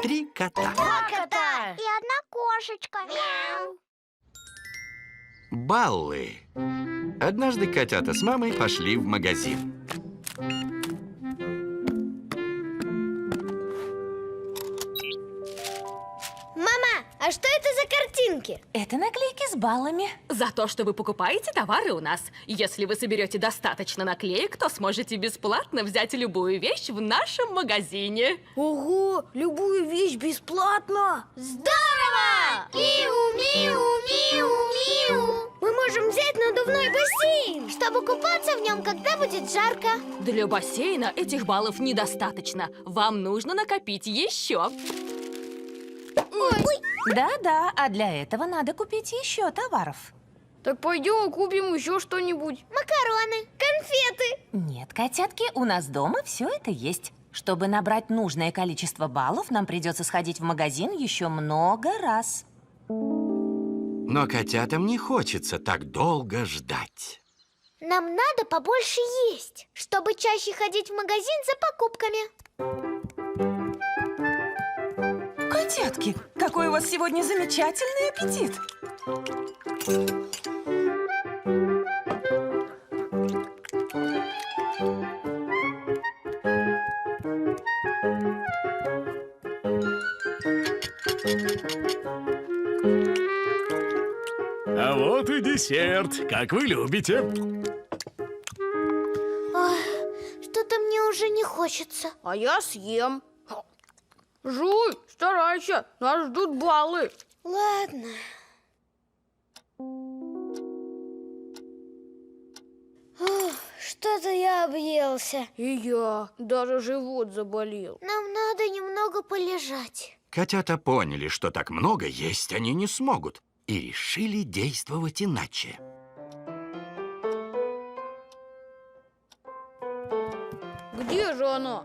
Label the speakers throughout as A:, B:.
A: 3 кота.
B: Два кота.
C: И одна кошечка.
B: Мяу.
A: Баллы. Однажды котята с мамой пошли в магазин.
B: Мама, а что это за картинки?
D: Это наклейки с баллами.
E: За то, что вы покупаете товары у нас. Если вы соберете достаточно наклеек, то сможете бесплатно взять любую вещь в нашем магазине.
B: Ого, любую вещь бесплатно! Здорово! Миу, миу, миу, миу. Мы можем взять надувной бассейн,
C: Чтобы купаться в нем, когда будет жарко.
E: Для бассейна этих баллов недостаточно. Вам нужно накопить еще.
D: Да-да, а для этого надо купить еще товаров.
B: Так пойдем купим еще что-нибудь.
C: Макароны.
B: Конфеты.
D: Нет, котятки, у нас дома все это есть. Чтобы набрать нужное количество баллов, нам придется сходить в магазин еще много раз.
A: Но котятам не хочется так долго ждать.
C: Нам надо побольше есть, чтобы чаще ходить в магазин за покупками.
D: Котятки, какой у вас сегодня замечательный аппетит!
F: А вот и десерт, как вы любите.
C: Ой, что-то мне уже не хочется.
B: А я съем. Жуй, старайся, нас ждут баллы.
C: Ладно. Что-то я объелся.
B: И я, даже живот заболел.
C: Нам надо немного полежать.
A: Котята поняли, что так много есть они не смогут, и решили действовать иначе.
B: Где же она?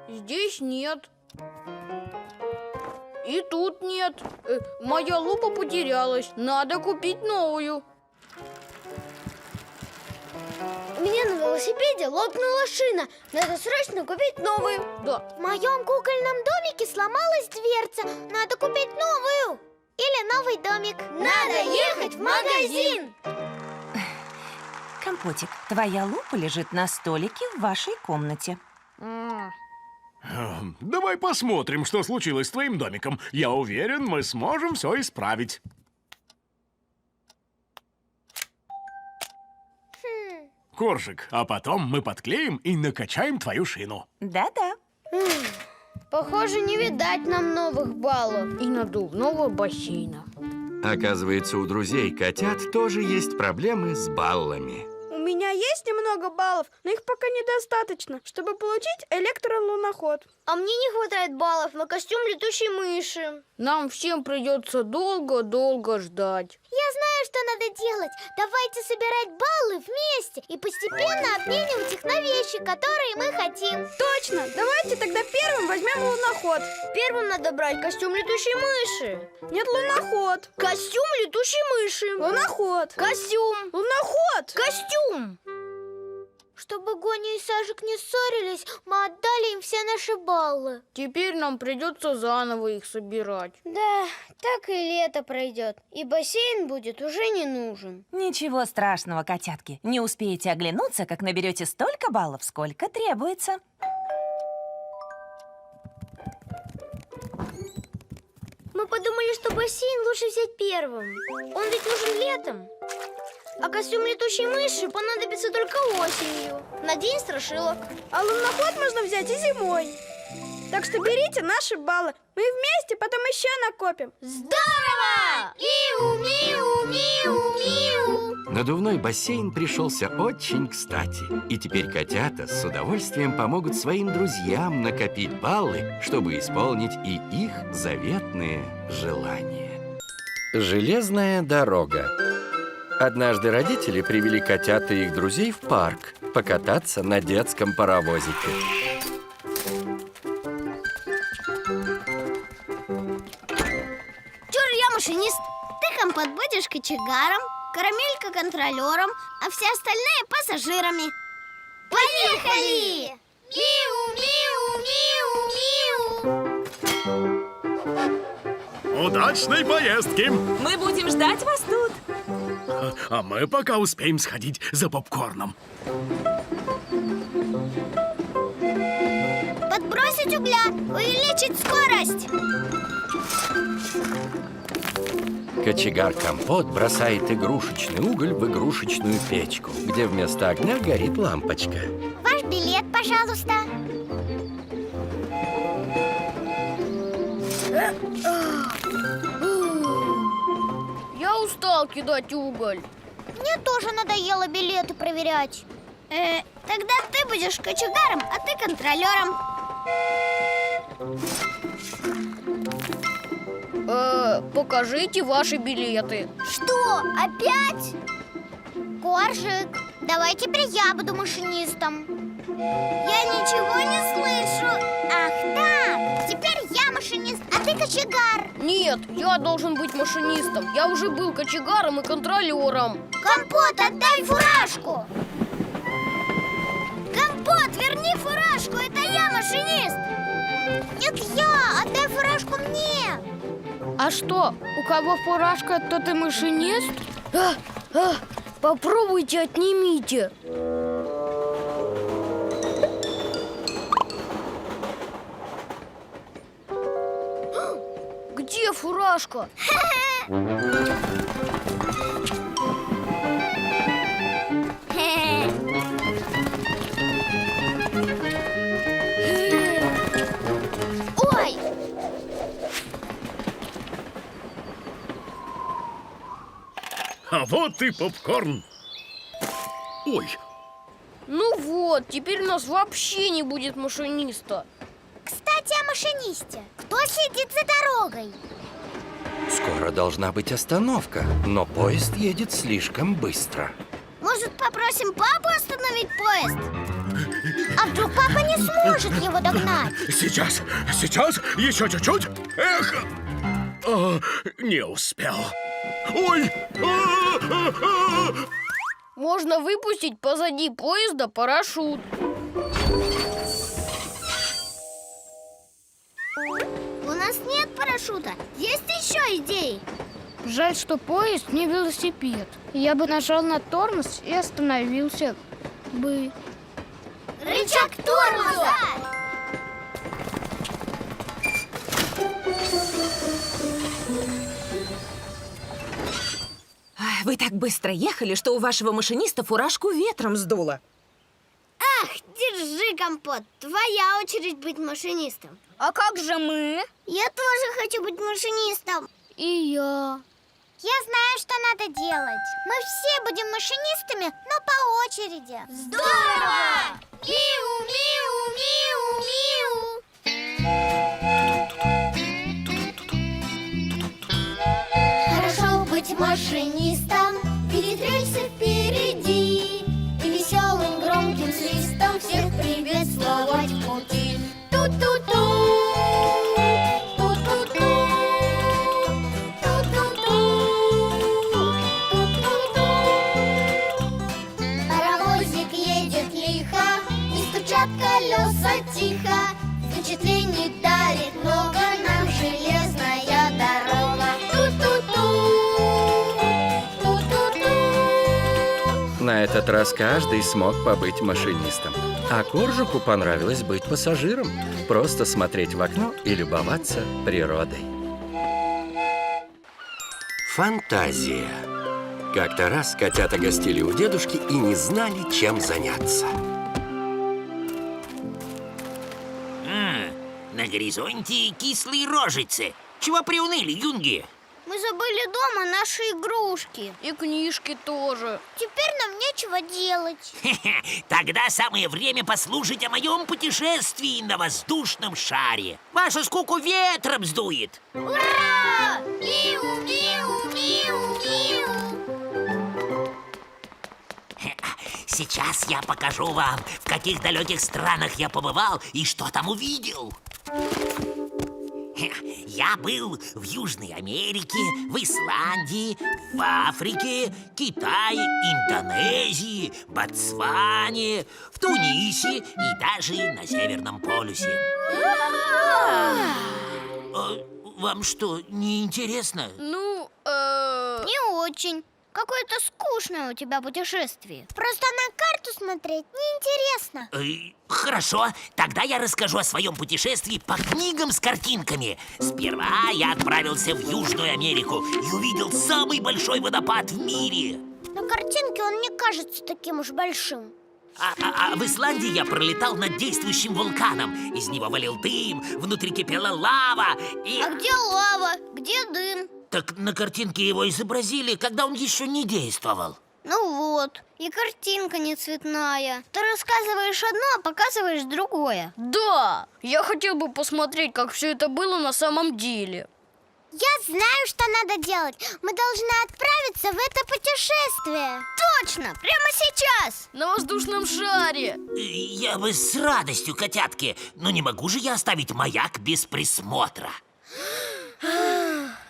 B: Здесь нет. И тут нет. Моя лупа потерялась. Надо купить новую.
C: У меня на велосипеде лопнула шина. Надо срочно купить новую.
B: Да.
C: В моем кукольном домике сломалась дверца. Надо купить новую. Или новый домик.
B: Надо ехать в магазин.
D: Компотик, твоя лупа лежит на столике в вашей комнате.
F: Давай посмотрим, что случилось с твоим домиком. Я уверен, мы сможем все исправить. Коржик, а потом мы подклеим и накачаем твою шину.
D: Да-да.
B: Похоже, не видать нам новых баллов и надувного бассейна.
A: Оказывается, у друзей котят тоже есть проблемы с баллами.
G: У меня есть немного баллов, но их пока недостаточно, чтобы получить электролуноход.
C: А мне не хватает баллов на костюм летучей мыши.
B: Нам всем придется долго-долго ждать.
C: Я знаю, что надо делать. Давайте собирать баллы вместе и постепенно обменивать их на вещи, которые мы хотим.
G: Точно! Давайте тогда первым возьмем луноход.
C: Первым надо брать костюм летучей мыши.
G: Нет, луноход.
C: Костюм летучей мыши.
G: Луноход.
C: Костюм.
G: Луноход.
C: Костюм. Чтобы Гоня и Сажик не ссорились, мы отдали им все наши баллы.
B: Теперь нам придется заново их собирать.
C: Да, так и лето пройдет, и бассейн будет уже не нужен.
D: Ничего страшного, котятки. Не успеете оглянуться, как наберете столько баллов, сколько требуется.
C: Мы подумали, что бассейн лучше взять первым. Он ведь нужен летом. А костюм летучей мыши понадобится только осенью, на день страшилок.
G: А луноход можно взять и зимой. Так что берите наши баллы. Мы вместе потом еще накопим.
C: Здорово! Миу, миу, миу, миу.
A: Надувной бассейн пришелся очень кстати. И теперь котята с удовольствием помогут своим друзьям накопить баллы, чтобы исполнить и их заветные желания. Железная дорога. Однажды родители привели котят и их друзей в парк покататься на детском паровозике.
C: Чур, я машинист. Ты, компот, будешь кочегаром, карамелька контролером, а все остальные пассажирами. Поехали! Миу, миу, миу, миу.
F: Удачной поездки!
E: Мы будем ждать вас тут.
F: А мы пока успеем сходить за попкорном.
C: Подбросить угля, увеличить скорость.
A: Кочегар Компот бросает игрушечный уголь в игрушечную печку, где вместо огня горит лампочка.
C: Ваш билет, пожалуйста.
B: Я устал кидать уголь.
C: Мне тоже надоело билеты проверять. Тогда ты будешь кочегаром, а ты контролером.
B: Покажите ваши билеты.
C: Что, опять? Коржик, давай теперь я буду машинистом. Я ничего не слышу. Ах так, теперь я машинист, а ты кочегар.
B: Нет, я должен быть машинистом. Я уже был кочегаром и контролером.
C: Компот, отдай фуражку. Компот, верни фуражку, это я машинист. Нет, я, отдай фуражку мне.
B: А что, у кого фуражка, тот и машинист? Попробуйте, отнимите. Где фуражка?
C: Ой!
F: А вот и попкорн. Ой,
B: Ну вот, теперь у нас вообще не будет машиниста.
C: Кстати, о машинисте. Кто следит за дорогой?
A: Скоро должна быть остановка, но поезд едет слишком быстро.
C: Может, попросим папу остановить поезд? А вдруг папа не сможет его догнать?
F: сейчас, еще чуть-чуть. Эх, не успел. Ой!
B: Можно выпустить позади поезда парашют.
C: У нас нет парашюта. Есть еще идеи?
G: Жаль, что поезд не велосипед. Я бы нажал на тормоз и остановился бы.
C: Рычаг тормоза!
D: Вы так быстро ехали, что у вашего машиниста фуражку ветром сдуло.
C: Ах, держи, Компот. Твоя очередь быть машинистом.
G: А как же мы?
C: Я тоже хочу быть машинистом.
G: И я.
C: Я знаю, что надо делать. Мы все будем машинистами, но по очереди. Здорово! Миу, миу, миу, миу. Хорошо быть машинистом, видеть рельсы впереди и веселым громким свистом всех приветствовать в пути. Ту-ту-ту, ту-ту-ту, ту-ту-ту, ту-ту-ту. Паровозик едет лихо, и стучат колеса тихо. Впечатлений дарит много нам железная дорога. Ту-ту-ту, ту-ту-ту.
A: На этот раз каждый смог побыть машинистом. А Коржику понравилось быть пассажиром. Просто смотреть в окно и любоваться природой. Фантазия. Как-то раз котята гостили у дедушки и не знали, чем заняться.
H: На горизонте кислые рожицы. Чего приуныли, юнги?
C: Мы забыли дома наши игрушки.
B: И книжки тоже.
C: Теперь нам нечего делать.
H: Тогда самое время послушать о моем путешествии на воздушном шаре. Вашу скуку ветром сдует.
C: Ура! Миу, миу, миу, миу.
H: Сейчас я покажу вам, в каких далеких странах я побывал и что там увидел. Я был в Южной Америке, в Исландии, в Африке, Китае, Индонезии, Ботсване, в Тунисе и даже на Северном полюсе. Вам что, не интересно?
C: Не очень. Какое-то скучное у тебя путешествие. Просто на карту смотреть неинтересно.
H: Хорошо, тогда я расскажу о своем путешествии по книгам с картинками. Сперва я отправился в Южную Америку и увидел самый большой водопад в мире.
C: На картинке он не кажется таким уж большим.
H: А в Исландии я пролетал над действующим вулканом. Из него валил дым, внутри кипела лава и...
C: А где лава? Где дым?
H: Так на картинке его изобразили, когда он еще не действовал.
C: Ну вот, и картинка не цветная. Ты рассказываешь одно, а показываешь другое.
G: Да, я хотел бы посмотреть, как все это было на самом деле.
C: Я знаю, что надо делать. Мы должны отправиться в это путешествие. Точно, прямо сейчас.
G: На воздушном шаре.
H: Я бы с радостью, котятки, но не могу же я оставить маяк без присмотра.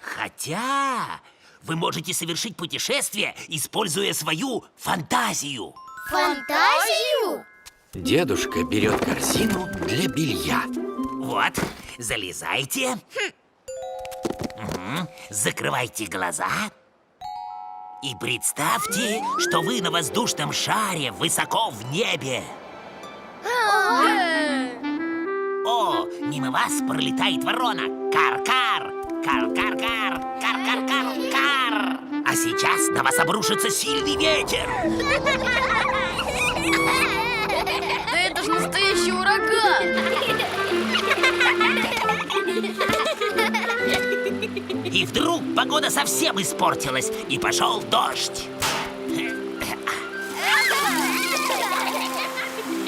H: Хотя вы можете совершить путешествие, используя свою фантазию.
C: Фантазию?
A: Дедушка берет корзину для белья.
H: Вот, залезайте. Закрывайте глаза. И представьте, что вы на воздушном шаре высоко в небе. О, мимо вас пролетает ворона. Кар-кар, кар-кар-кар, кар-кар-кар-кар. А сейчас на вас обрушится сильный ветер.
G: Да это же настоящий ураган.
H: И вдруг погода совсем испортилась, и пошел дождь.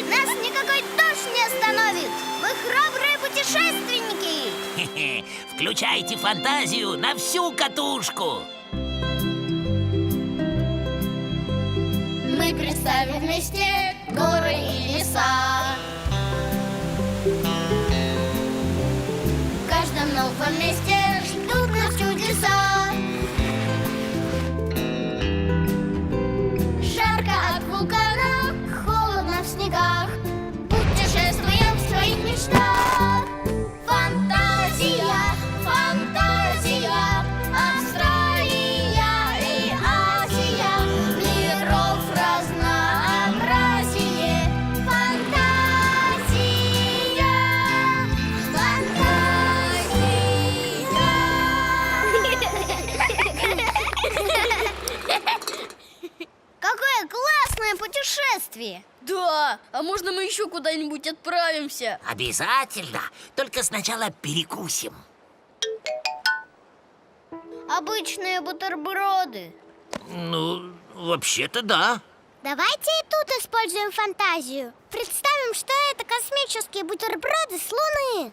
C: Нас никакой дождь не остановит. Мы храбрые путешественники.
H: Хе-хе. Включайте фантазию на всю катушку.
C: Мы представим вместе горы и леса. В каждом новом месте ждут нас чудеса. Жарко от вулкана, холодно в снегах. Путешествуем в своих мечтах. Фантазия, фантазия, Австралия и Азия, миров разнообразие. Фантазия, Какое классное путешествие!
G: Да, а можно мы еще куда-нибудь отправимся?
H: Обязательно. Только сначала перекусим.
C: Обычные бутерброды.
H: Ну, вообще-то да.
C: Давайте и тут используем фантазию. Представим, что это космические бутерброды с Луны.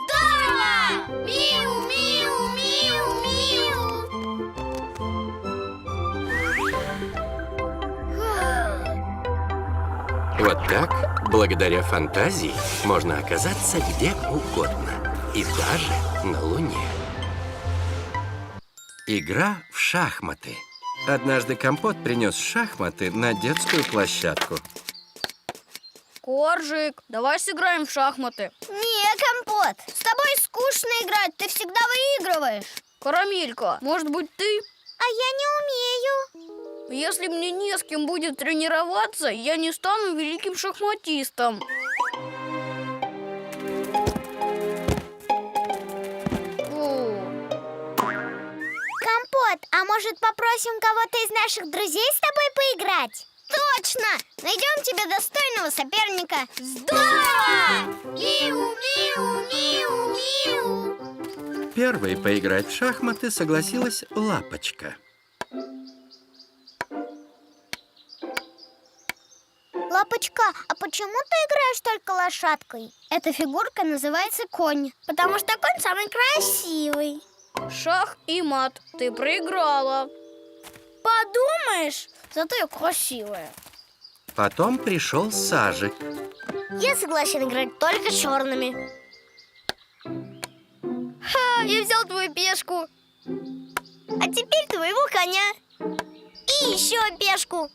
C: Здорово! Миу, миу, миу, миу.
A: Вот так, благодаря фантазии, можно оказаться где угодно. И даже на Луне. Игра в шахматы. Однажды Компот принес шахматы на детскую площадку.
G: Коржик, давай сыграем в шахматы.
C: Не, Компот, с тобой скучно играть, ты всегда выигрываешь.
G: Карамелька, может быть, ты?
C: А я не умею.
G: Если мне не с кем будет тренироваться, я не стану великим шахматистом.
C: Компот, а может попросим кого-то из наших друзей с тобой поиграть? Точно! Найдем тебе достойного соперника. Здорово! Миу, миу, миу, миу.
A: Первой поиграть в шахматы согласилась Лапочка.
C: Лапочка, а почему ты играешь только лошадкой? Эта фигурка называется конь, потому что конь самый красивый.
G: Шах и мат, ты проиграла.
C: Подумаешь, зато я красивая.
A: Потом пришел Сажик.
C: Я согласен играть только черными.
G: Ха, я взял твою пешку.
C: А теперь твоего коня. И еще пешку.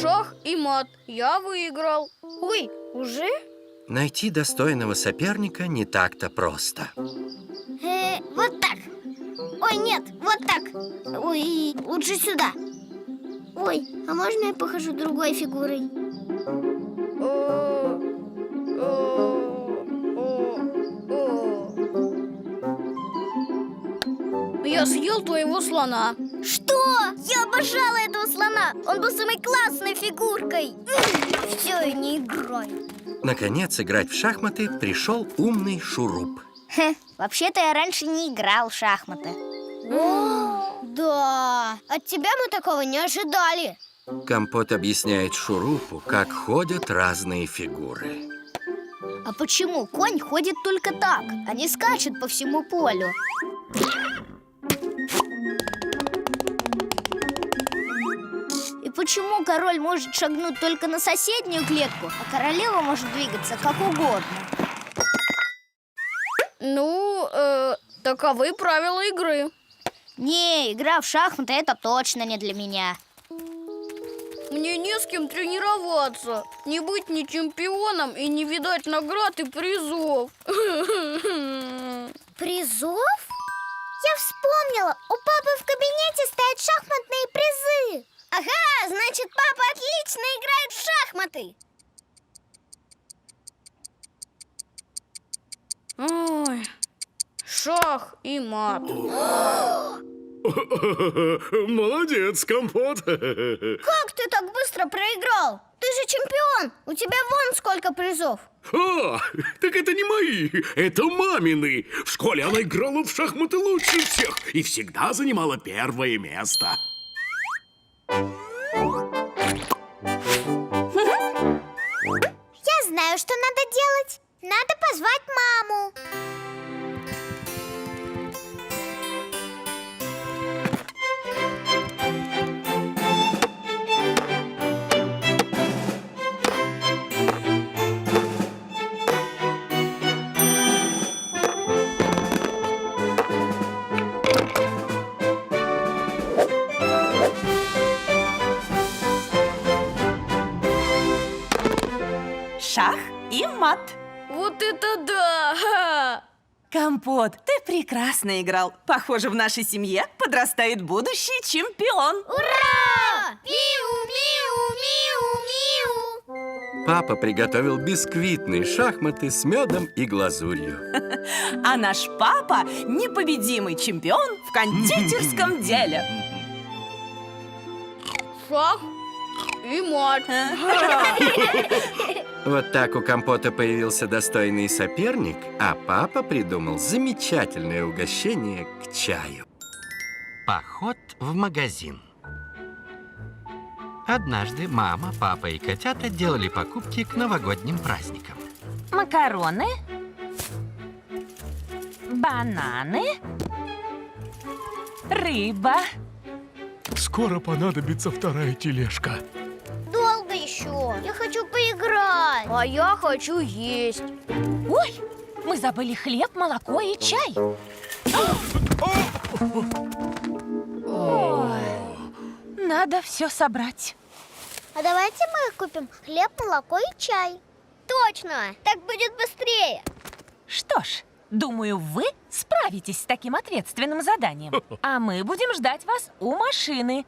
G: Шах и мат, я выиграл.
C: Ой, уже?
A: Найти достойного соперника не так-то просто.
C: Вот так. Ой, нет, вот так. Ой, лучше сюда. Ой, а можно я похожу другой фигурой?
G: Я съел твоего слона.
C: Что? Я обожала этого слона. Он был самой классной фигуркой. Все, я не играю.
A: Наконец, играть в шахматы пришел умный Шуруп.
C: Вообще-то я раньше не играл в шахматы. О, да, от тебя мы такого не ожидали.
A: Компот объясняет Шурупу, как ходят разные фигуры.
C: А почему конь ходит только так, а не скачет по всему полю? И почему король может шагнуть только на соседнюю клетку, а королева может двигаться как угодно?
G: Ну, таковы правила игры.
C: Не, игра в шахматы — это точно не для меня.
G: Мне не с кем тренироваться. Не быть ни чемпионом и не видать наград и призов.
C: Призов? Я вспомнила, у папы в кабинете стоят шахматные призы. Ага, значит, папа отлично играет в шахматы.
G: Ой, шах и мат.
F: Молодец, Компот.
C: Как ты так быстро проиграл? Ты же чемпион, у тебя вон сколько призов.
F: А, так это не мои, это мамины. В школе она играла в шахматы лучше всех и всегда занимала первое место.
C: Я знаю, что надо делать. Надо позвать маму.
D: Шах и мат.
G: Вот это да!
D: Компот, ты прекрасно играл. Похоже, в нашей семье подрастает будущий чемпион.
C: Ура! Миу-миу-миу-миу!
A: Папа приготовил бисквитные шахматы с медом и глазурью.
D: А наш папа непобедимый чемпион в кондитерском деле.
G: Шах и мат.
A: Вот так у Компота появился достойный соперник, а папа придумал замечательное угощение к чаю. Поход в магазин. Однажды мама, папа и котята делали покупки к новогодним праздникам.
D: Макароны, бананы, рыба.
F: Скоро понадобится вторая тележка.
C: Долго еще. Я хочу поиграть.
G: А я хочу есть.
D: Ой, мы забыли хлеб, молоко и чай. Ой, надо все собрать.
C: А давайте мы купим хлеб, молоко и чай. Точно, так будет быстрее.
D: Что ж, думаю, вы справитесь с таким ответственным заданием. А мы будем ждать вас у машины.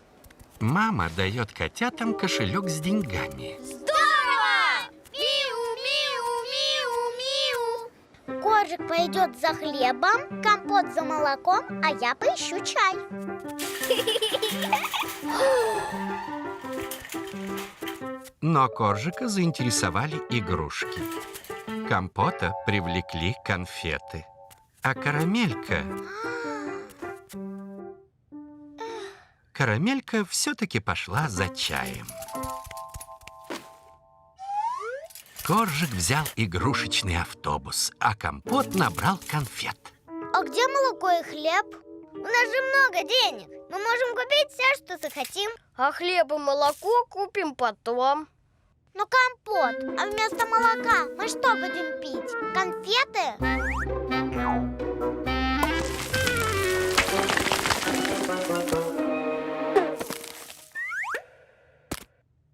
A: Мама дает котятам кошелек с деньгами.
C: Здорово! Миу-миу-миу-миу. Коржик пойдет за хлебом, Компот за молоком, а я поищу чай.
A: Но Коржика заинтересовали игрушки. Компота привлекли конфеты. А Карамелька все-таки пошла за чаем. Коржик взял игрушечный автобус, а Компот набрал конфет.
C: А где молоко и хлеб? У нас же много денег. Мы можем купить все, что захотим.
G: А хлеб и молоко купим потом.
C: Ну, Компот, а вместо молока мы что будем пить? Конфеты?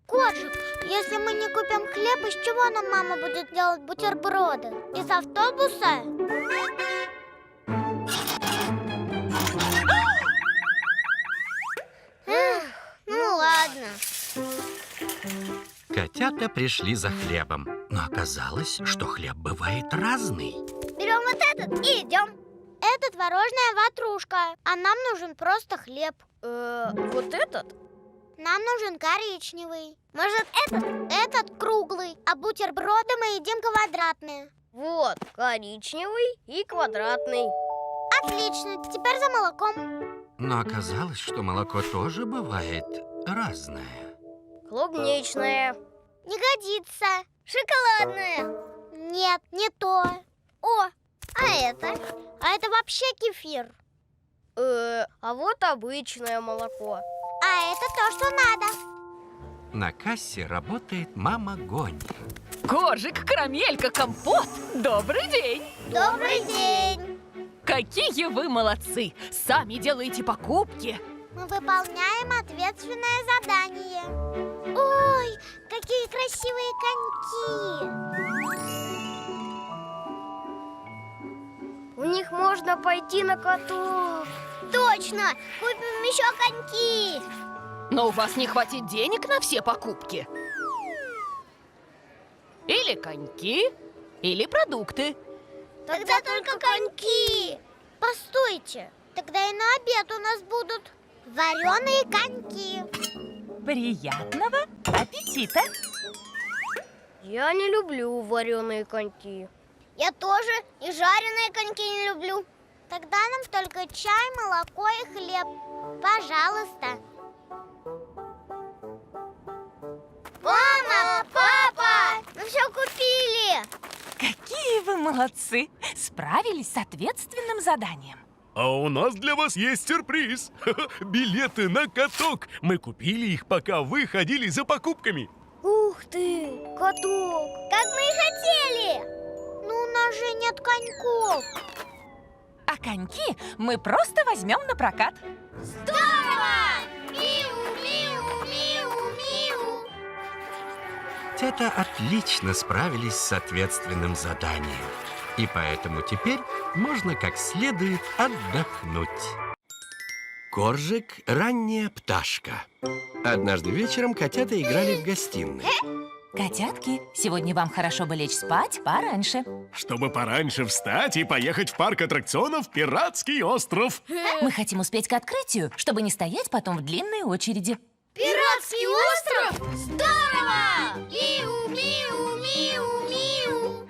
C: Коржик, если мы не купим хлеб, из чего нам мама будет делать бутерброды? Из автобуса?
A: Котята пришли за хлебом, но оказалось, что хлеб бывает разный.
C: Берем вот этот и идем. Это творожная ватрушка, а нам нужен просто хлеб.
G: Вот этот?
C: Нам нужен коричневый. Может, этот круглый, а бутерброды мы едим квадратные.
B: Вот, коричневый и квадратный.
C: Отлично, теперь за молоком.
A: Но оказалось, что молоко тоже бывает разное.
B: Клубничное.
C: Не годится.
B: Шоколадное.
C: Нет, не то. О, а это? А это вообще кефир.
B: А вот обычное молоко.
C: А это то, что надо.
A: На кассе работает мама Гони.
E: Коржик, карамелька, компот. Добрый день.
C: Добрый день.
E: Какие вы молодцы. Сами делаете покупки.
C: Мы выполняем ответственное задание. Ой, какие красивые коньки.
B: У них можно пойти на каток.
C: Точно, купим еще коньки.
E: Но у вас не хватит денег на все покупки. Или коньки, или продукты.
C: Тогда только коньки. Постойте, тогда и на обед у нас будут вареные коньки.
D: Приятного аппетита!
B: Я не люблю вареные коньки.
C: Я тоже и жареные коньки не люблю. Тогда нам только чай, молоко и хлеб. Пожалуйста. Мама, папа, мы все купили.
D: Какие вы молодцы! Справились с ответственным заданием.
I: А у нас для вас есть сюрприз. Билеты на каток. Мы купили их, пока вы ходили за покупками.
B: Ух ты, каток.
C: Как мы и хотели. Но у нас же нет коньков.
D: А коньки мы просто возьмем на прокат.
C: Здорово! Миу, миу, миу, миу.
A: Котята отлично справились с ответственным заданием. И поэтому теперь можно как следует отдохнуть. Коржик – ранняя пташка. Однажды вечером котята играли в гостиной.
D: Котятки, сегодня вам хорошо бы лечь спать пораньше.
I: Чтобы пораньше встать и поехать в парк аттракционов «Пиратский остров».
D: Мы хотим успеть к открытию, чтобы не стоять потом в длинной очереди.
C: Пиратский остров? Здорово! Миу, миу, миу, миу.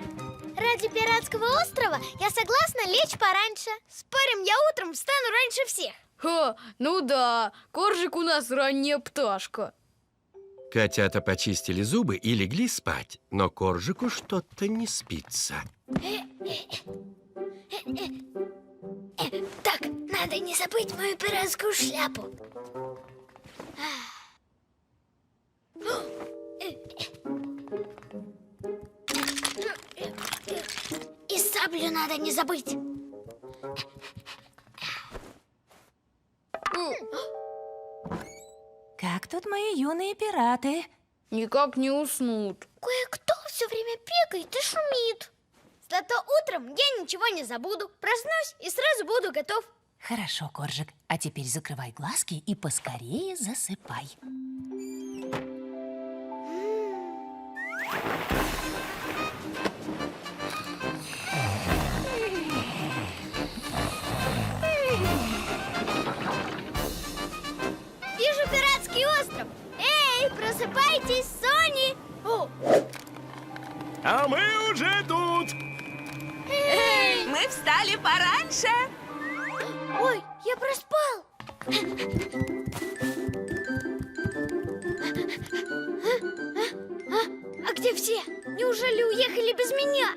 C: Ради пиратского острова я согласна лечь пораньше.
B: Спорим, я утром встану раньше всех.
G: Ха, ну да, Коржик у нас ранняя пташка.
A: Котята почистили зубы и легли спать, но Коржику что-то не спится.
C: Так, надо не забыть мою пиратскую шляпу. И саблю надо не забыть.
D: Как тут мои юные пираты?
G: Никак не уснут.
C: Кое-кто все время бегает и шумит.
B: Зато утром я ничего не забуду. Проснусь и сразу буду готов.
D: Хорошо, Коржик. А теперь закрывай глазки и поскорее засыпай.
B: Вижу пиратский остров. Эй, просыпайтесь, Сони! О,
I: А мы уже тут.
D: Мы встали пораньше.
B: ой, я проспал. А где все? Неужели уехали без меня?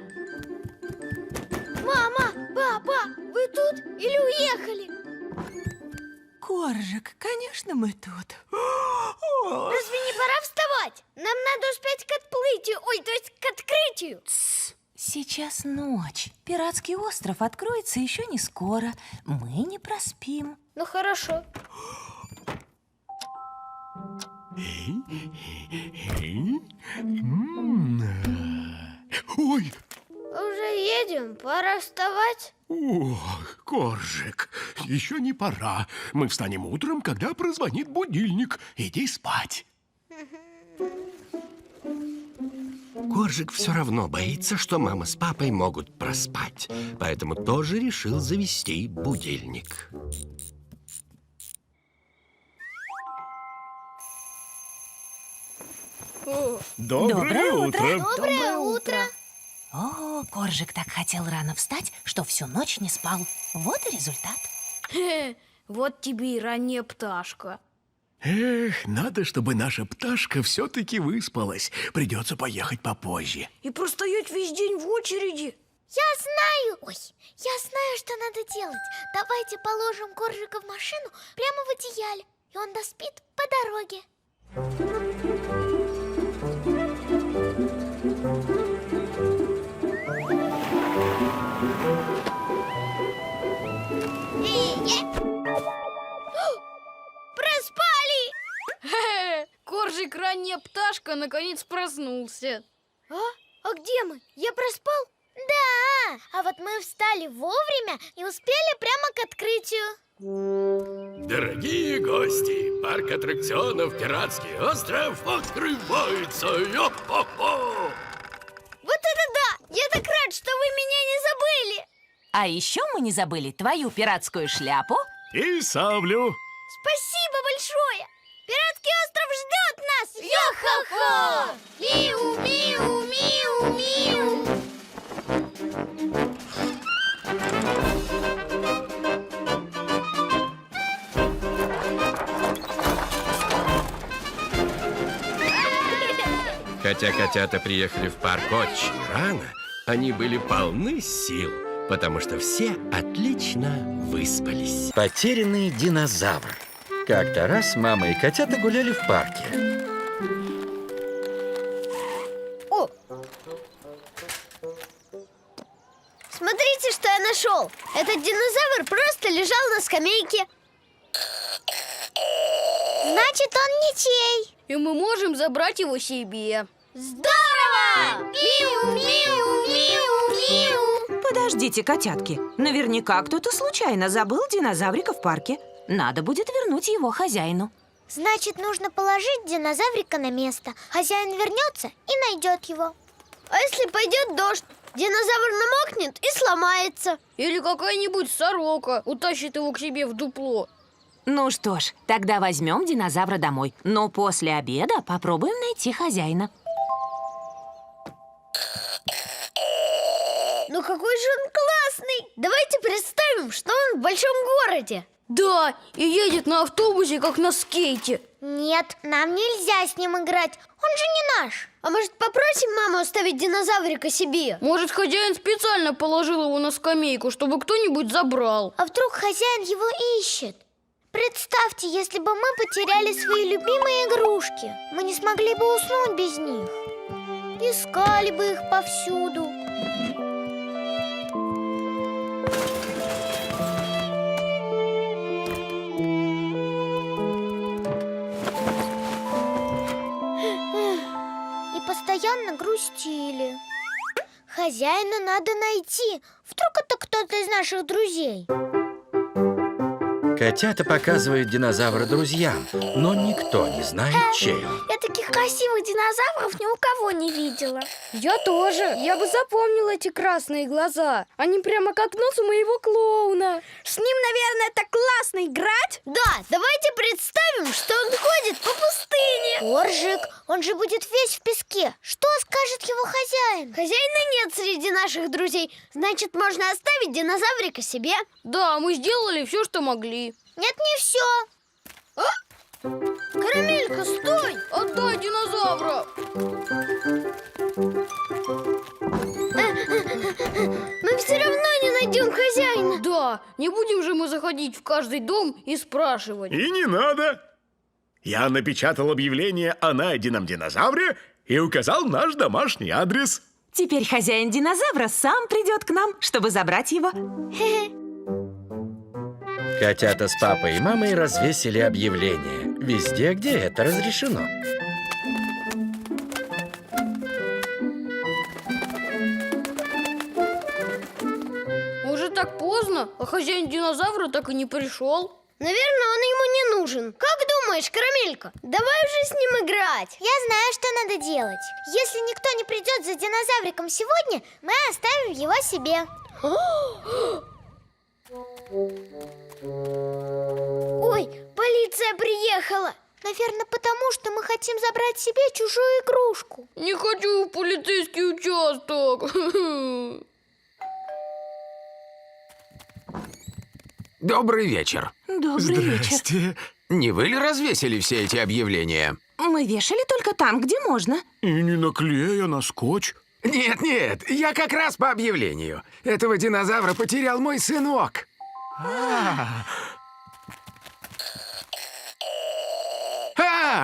B: Мама, папа, вы тут или уехали?
D: Коржик, конечно, мы тут.
B: Разве не пора вставать? Нам надо успеть к отплытию, ой, то есть к открытию.
D: Сейчас ночь. Пиратский остров откроется еще не скоро. Мы не проспим.
B: Ну хорошо.
F: Ой,
B: Уже едем, пора вставать.
F: ох, Коржик, еще не пора. Мы встанем утром, когда прозвонит будильник. Иди спать.
A: Коржик все равно боится, что мама с папой могут проспать, поэтому тоже решил завести будильник.
D: Доброе утро.
C: Доброе утро.
D: О, Коржик так хотел рано встать, что всю ночь не спал. Вот и результат.
G: Вот тебе и ранняя пташка.
I: Эх, надо, чтобы наша пташка все-таки выспалась. Придется поехать попозже.
B: И простоять весь день в очереди.
C: Я знаю. Ой, я знаю, что надо делать. Давайте положим Коржика в машину прямо в одеяле, и он доспит по дороге.
G: Проспали! Коржик, ранняя пташка, наконец проснулся.
B: А где мы? Я проспал?
C: Да, а вот мы встали вовремя и успели прямо к открытию.
A: Дорогие гости, парк аттракционов «Пиратский остров» открывается! Йо-хо-хо!
B: Вот это да! Я так рад, что вы меня не забыли!
D: А еще мы не забыли твою пиратскую шляпу.
I: И саблю.
B: Спасибо большое! Пиратский остров ждет нас!
C: Йо-хо-хо! Миу, миу, миу, миу.
A: Хотя котята приехали в парк очень рано, они были полны сил, потому что все отлично выспались. Потерянный динозавр. Как-то раз мама и котята гуляли в парке.
B: О! Смотрите, что я нашел! Этот динозавр просто лежал на скамейке.
C: Значит, он ничей.
G: И мы можем забрать его себе.
C: Здорово! Миу, миу, миу, миу.
D: Подождите, котятки. Наверняка кто-то случайно забыл динозаврика в парке. Надо будет вернуть его хозяину.
C: Значит, нужно положить динозаврика на место. Хозяин вернется и найдет его.
B: А если пойдет дождь? Динозавр намокнет и сломается.
G: Или какая-нибудь сорока утащит его к себе в дупло.
D: Ну что ж, тогда возьмем динозавра домой. Но после обеда попробуем найти хозяина.
B: Ну какой же он классный! Давайте представим, что он в большом городе.
G: Да, и едет на автобусе, как на скейте.
C: Нет, нам нельзя с ним играть. Он же не наш.
B: А может, попросим маму оставить динозаврика себе?
G: Может, хозяин специально положил его на скамейку, чтобы кто-нибудь забрал.
C: А вдруг хозяин его ищет? Представьте, если бы мы потеряли свои любимые игрушки. Мы не смогли бы уснуть без них. Искали бы их повсюду. И постоянно грустили. Хозяина надо найти. Вдруг это кто-то из наших друзей.
A: Котята показывают динозавра друзьям, но никто не знает, чей он.
B: Я таких красивых динозавров ни у кого не видела.
G: Я тоже. Я бы запомнила эти красные глаза. Они прямо как нос у моего клоуна.
B: С ним, наверное, так классно играть. Да, давайте представим, что он ходит по пустыне.
C: Коржик, он же будет весь в песке. Что скажет его хозяин?
B: Хозяина нет среди наших друзей. Значит, можно оставить динозаврика себе.
G: Да, мы сделали все, что могли.
C: Нет, не все.
B: Карамелька, стой!
G: Отдай динозавра!
B: Мы все равно не найдем хозяина.
G: Да, не будем же мы заходить в каждый дом и спрашивать.
I: И не надо. Я напечатал объявление о найденном динозавре и указал наш домашний адрес.
D: Теперь хозяин динозавра сам придет к нам, чтобы забрать его.
A: Котята с папой и мамой развесили объявление везде, где это разрешено.
G: Уже так поздно, а хозяин динозавра так и не пришел.
B: Наверное, он ему не нужен. Как думаешь, Карамелька? Давай уже с ним играть.
C: Я знаю, что надо делать. Если никто не придет за динозавриком сегодня, мы оставим его себе.
B: Ой, полиция приехала.
C: Наверное, потому что мы хотим забрать себе чужую игрушку.
G: Не хочу в полицейский участок.
A: Добрый вечер.
D: Добрый вечер.
A: Не вы ли развесили все эти объявления?
D: Мы вешали только там, где можно.
F: И не наклея на скотч.
A: Нет, я как раз по объявлению. Этого динозавра потерял мой сынок.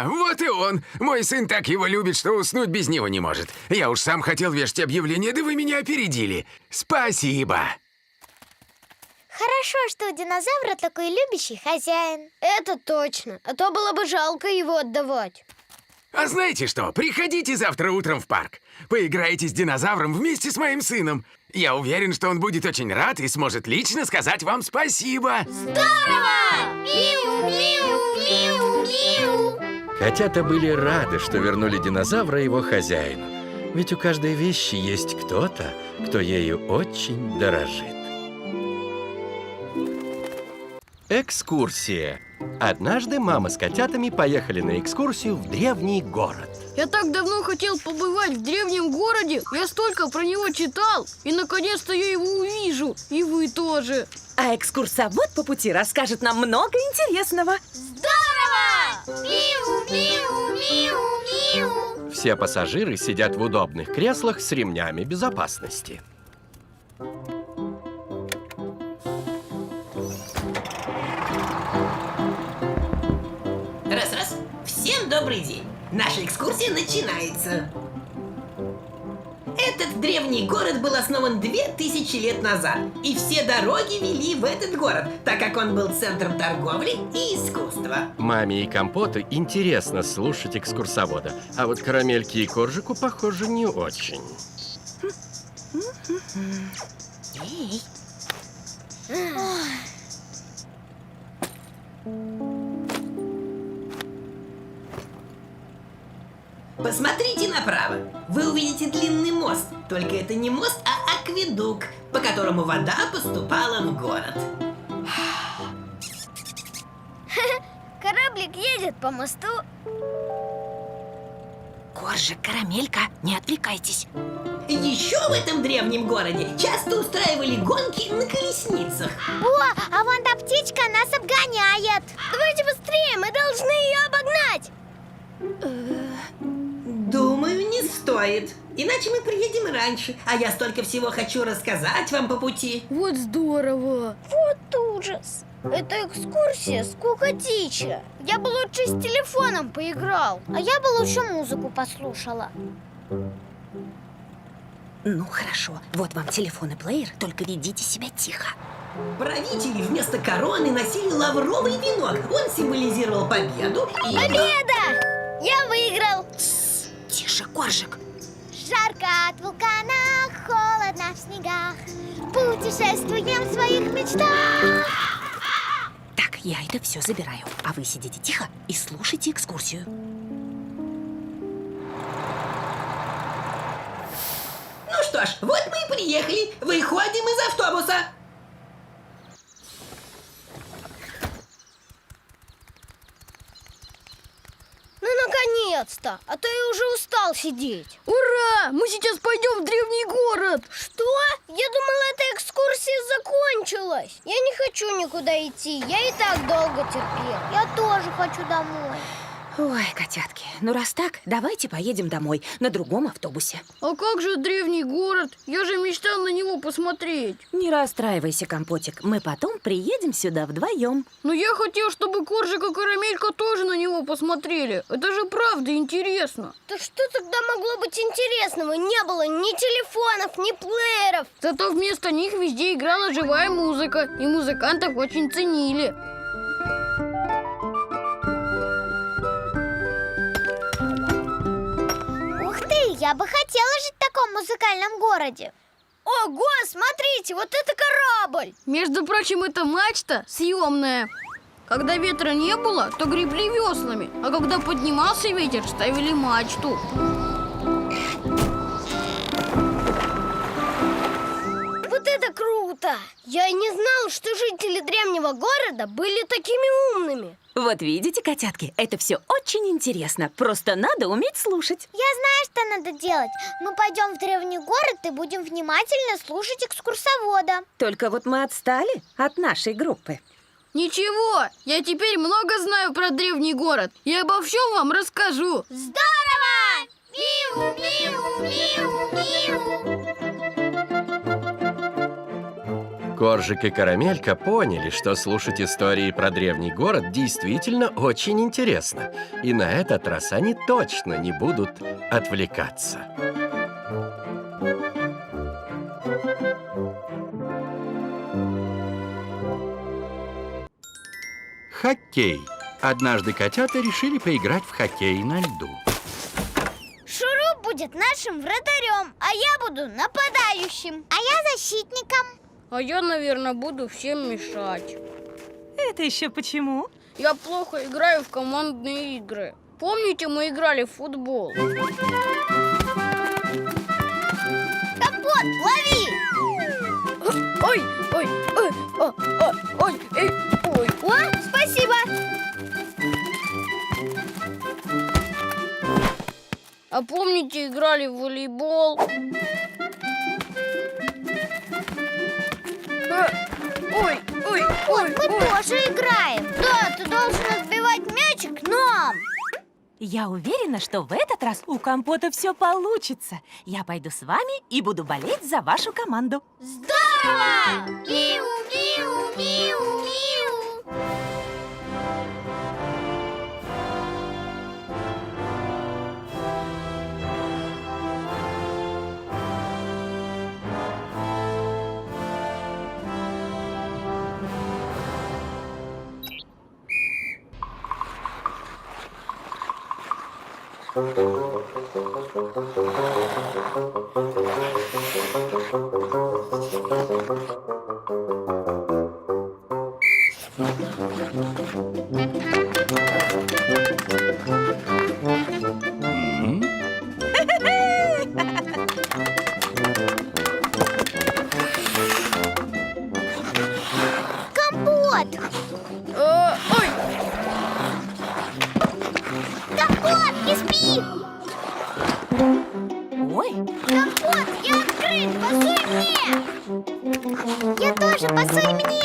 A: Вот и он. Мой сын так его любит, что уснуть без него не может. Я уж сам хотел вешать объявление, да вы меня опередили. Спасибо.
C: Хорошо, что у динозавра такой любящий хозяин.
B: Это точно. А то было бы жалко его отдавать.
A: А знаете что? Приходите завтра утром в парк. Поиграйте с динозавром вместе с моим сыном. Я уверен, что он будет очень рад и сможет лично сказать вам спасибо.
B: Здорово! Миу-миу-миу-миу!
A: Котята были рады, что вернули динозавра его хозяину. Ведь у каждой вещи есть кто-то, кто ею очень дорожит. Экскурсия. Однажды мама с котятами поехали на экскурсию в древний город.
G: Я так давно хотел побывать в древнем городе. Я столько про него читал. И наконец-то я его увижу. И вы тоже.
D: А экскурсовод по пути расскажет нам много интересного.
B: Здорово! Миу-миу-миу-миу!
A: Все пассажиры сидят в удобных креслах с ремнями безопасности.
H: Раз-раз. Всем добрый день. Наша экскурсия начинается. Этот древний город был основан 2000 лет назад. И все дороги вели в этот город, так как он был центром торговли и искусства.
A: Маме и Компоту интересно слушать экскурсовода, а вот Карамельке и Коржику, похоже, не очень.
C: Эй.
H: Посмотрите направо. Вы увидите длинный мост. Только это не мост, а акведук, по которому вода поступала в город.
B: Кораблик едет по мосту.
D: Коржик, Карамелька, не отвлекайтесь.
H: Еще в этом древнем городе часто устраивали гонки на колесницах.
C: О, а вон та птичка нас обгоняет.
B: Давайте быстрее, мы должны ее обогнать.
H: Думаю, не стоит. Иначе мы приедем раньше. А я столько всего хочу рассказать вам по пути.
G: Вот здорово.
B: Вот ужас. Это экскурсия скукотища. Я бы лучше с телефоном поиграл.
C: А я бы лучше музыку послушала.
D: Ну, хорошо. Вот вам телефон и плеер, только ведите себя тихо.
H: Правители вместо короны носили лавровый венок. Он символизировал победу и...
B: Победа! Я выиграл.
D: Тише, Коржик.
C: Жарко от вулкана, холодно в снегах. Путешествуем в своих мечтах.
D: Так, я это все забираю. А вы сидите тихо и слушайте экскурсию.
H: Ну что ж, вот мы и приехали. Выходим из автобуса.
B: Ну, наконец-то! А то я уже устал сидеть.
G: Ура! Мы сейчас пойдем в древний город.
B: Что? Я думала, эта экскурсия закончилась. Я не хочу никуда идти. Я и так долго терпел.
C: Я тоже хочу домой.
D: Ой, котятки, ну раз так, давайте поедем домой на другом автобусе.
G: А как же древний город? Я же мечтал на него посмотреть.
D: Не расстраивайся, Компотик, мы потом приедем сюда вдвоем.
G: Но я хотел, чтобы Коржик и Карамелька тоже на него посмотрели. Это же правда интересно.
B: Да что тогда могло быть интересного? Не было ни телефонов, ни плееров.
G: Зато вместо них везде играла живая музыка, и музыкантов очень ценили.
C: Я бы хотела жить в таком музыкальном городе.
B: Ого, смотрите, вот это корабль!
G: Между прочим, это мачта съемная. Когда ветра не было, то гребли веслами, а когда поднимался ветер, ставили мачту.
B: Вот это круто! Я и не знал, что жители древнего города были такими умными.
J: Вот видите, котятки, это все очень интересно. Просто надо уметь слушать.
C: Я знаю, что надо делать. Мы пойдем в древний город и будем внимательно слушать экскурсовода.
J: Только вот мы отстали от нашей группы.
G: Ничего, я теперь много знаю про древний город. Я обо всем вам расскажу.
C: Здорово! Миу, миу, миу, миу.
A: Коржик и Карамелька поняли, что слушать истории про древний город действительно очень интересно. И на этот раз они точно не будут отвлекаться. Хоккей. Однажды котята решили поиграть в хоккей на льду.
C: Шуруп будет нашим вратарем, а я буду нападающим. А я защитником.
G: А я, наверное, буду всем мешать.
D: Это еще почему?
G: Я плохо играю в командные игры. Помните, мы играли в футбол?
C: Компот, лови!
G: Ой, ой, ой, ой, ой, ой.
C: О, спасибо!
G: А помните, играли в волейбол? Ой, ой, ой,
C: Мы тоже играем. Да, ты должен отбивать мячик нам.
D: Я уверена, что в этот раз у Компота все получится. Я пойду с вами и буду болеть за вашу команду.
C: Здорово! Миу, миу, миу, миу. Компот!
G: Ой,
C: Компот, не спи!
D: Ой,
C: Компот, я открыт, пасуй мне! Я тоже, пасуй мне!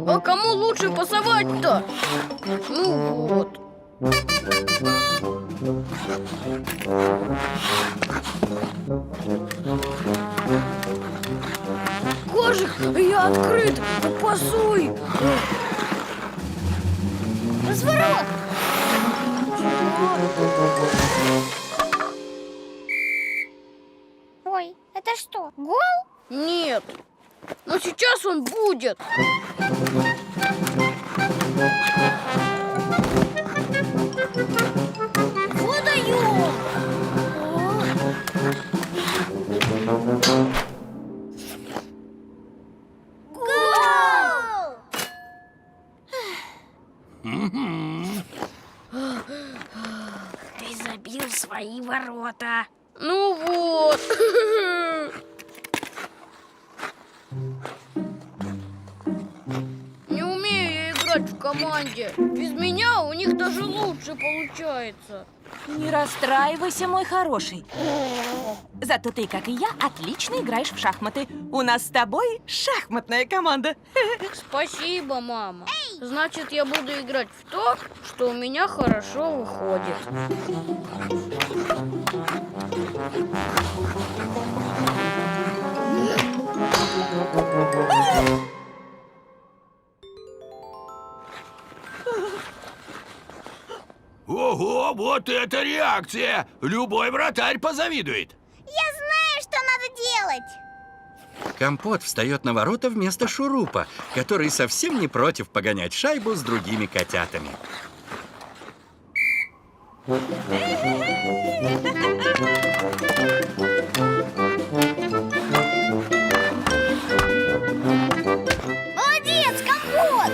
G: а кому лучше пасовать-то? Ну вот. Коржик, я открыт, пасуй!
C: Разворот! Ой, это что, гол?
G: Нет, но сейчас он будет.
C: Вот даю! Гол!
B: Ты забил свои ворота.
G: Ну вот. Не умею я играть в команде. Без меня у них даже лучше получается.
D: не расстраивайся, мой хороший. Зато ты, как и я, отлично играешь в шахматы. У нас с тобой шахматная команда.
G: Спасибо, мама. Значит, я буду играть в то, что у меня хорошо выходит.
A: Ого, вот это реакция! Любой вратарь позавидует.
C: Я знаю, что надо делать.
A: Компот встает на ворота вместо Шурупа, который совсем не против погонять шайбу с другими котятами.
C: Молодец, Компот!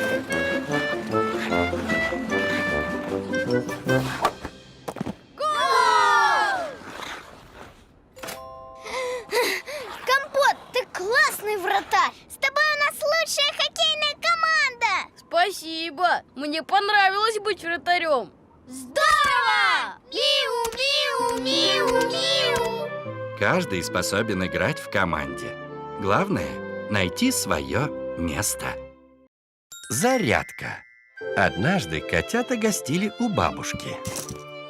G: Спасибо! Мне понравилось быть вратарем.
C: Здорово! Миу, миу, миу, миу.
A: Каждый способен играть в команде. Главное — найти свое место. Зарядка. Однажды котята гостили у бабушки.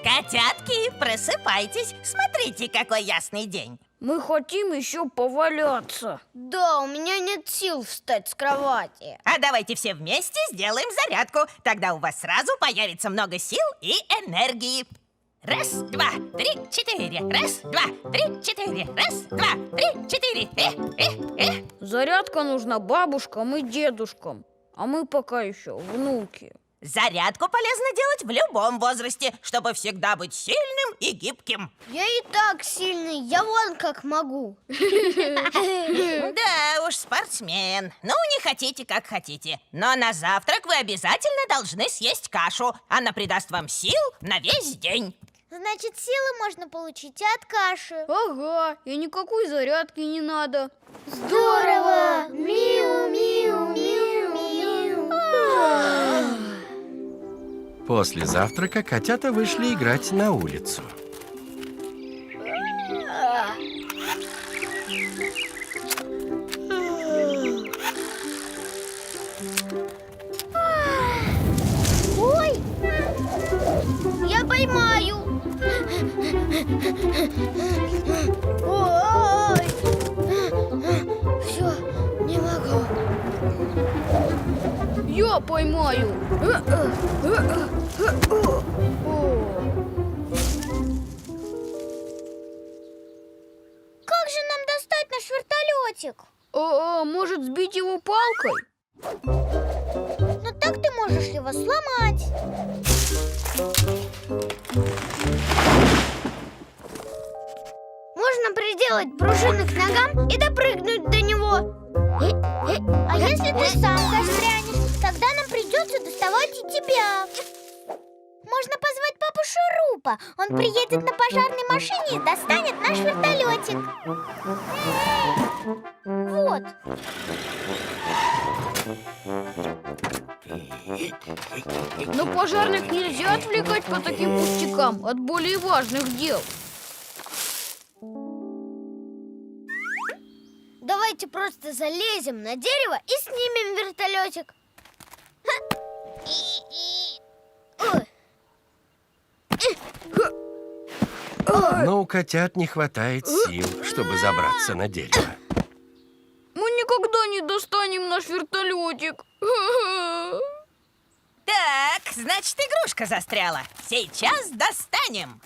D: Котятки, просыпайтесь. Смотрите, какой ясный день.
G: Мы хотим еще поваляться.
B: Да, у меня нет сил встать с кровати.
D: А давайте все вместе сделаем зарядку. Тогда у вас сразу появится много сил и энергии. Раз, два, три, четыре. Раз, два, три, четыре. Раз, два, три, четыре.
G: Зарядка нужна бабушкам и дедушкам. А мы пока еще внуки.
D: Зарядку полезно делать в любом возрасте, чтобы всегда быть сильным и гибким.
B: Я и так сильный, я вон как могу.
D: Да уж, спортсмен. Ну, не хотите, как хотите. Но на завтрак вы обязательно должны съесть кашу. Она придаст вам сил на весь день.
C: Значит, силы можно получить и от каши.
G: Ага, и никакой зарядки не надо.
B: Здорово! Миу, миу, миу, миу.
A: После завтрака котята вышли играть на улицу.
C: Ой! Я поймаю!
B: Ой! Все, не могу.
G: Я поймаю.
C: Как же нам достать наш вертолетик?
G: Может, сбить его палкой?
C: Но так ты можешь его сломать.
B: Можно приделать пружины к ногам и допрыгнуть до него.
C: А если ты сам застрянешь, тогда нам придется доставать и тебя. Можно позвать папу Шурупа. Он приедет на пожарной машине и достанет наш вертолетик. Вот.
G: Но пожарных нельзя отвлекать по таким пустякам от более важных дел.
B: Давайте просто залезем на дерево и снимем вертолетик.
A: Но у котят не хватает сил, чтобы забраться на дерево.
G: Мы никогда не достанем наш вертолетик.
D: Так, значит, игрушка застряла. Сейчас достанем.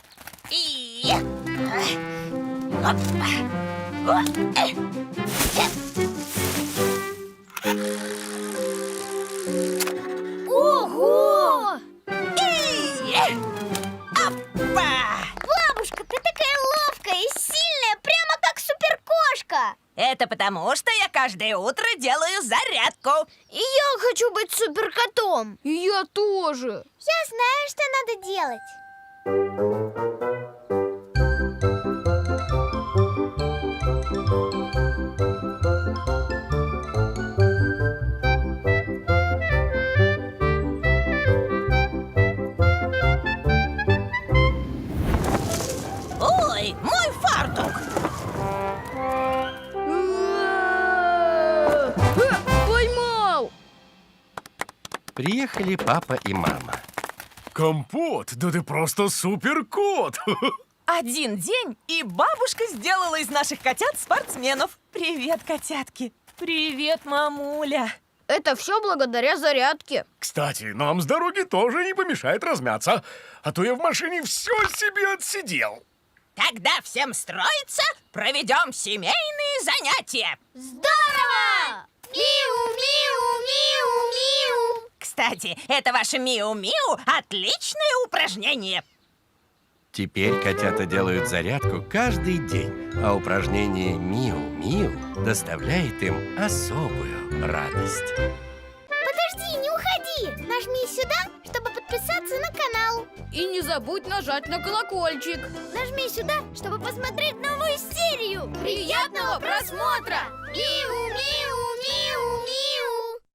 D: И...
B: Ого!
D: Опа!
C: Бабушка, ты такая ловкая и сильная, прямо как суперкошка.
D: Это потому, что я каждое утро делаю зарядку.
B: И я хочу быть суперкотом.
G: И я тоже.
C: Я знаю, что надо делать.
D: Ой, мой фартук!
G: Поймал!
A: Приехали папа и мама.
I: Компот, да ты просто суперкот!
D: Один день, и бабушка сделала из наших котят спортсменов. Привет, котятки. Привет, мамуля.
G: Это все благодаря зарядке.
I: Кстати, нам с дороги тоже не помешает размяться, а то я в машине все себе отсидел.
D: Тогда всем строиться, проведем семейные занятия.
C: Здорово! Миу, миу, миу, миу.
D: Кстати, это ваше миу-миу отличное упражнение.
A: Теперь котята делают зарядку каждый день, а упражнение «Миу-Миу» доставляет им особую радость.
C: Подожди, не уходи. Нажми сюда, чтобы подписаться на канал.
G: И не забудь нажать на колокольчик.
C: Нажми сюда, чтобы посмотреть новую серию.
G: Приятного просмотра!
C: Миу, миу,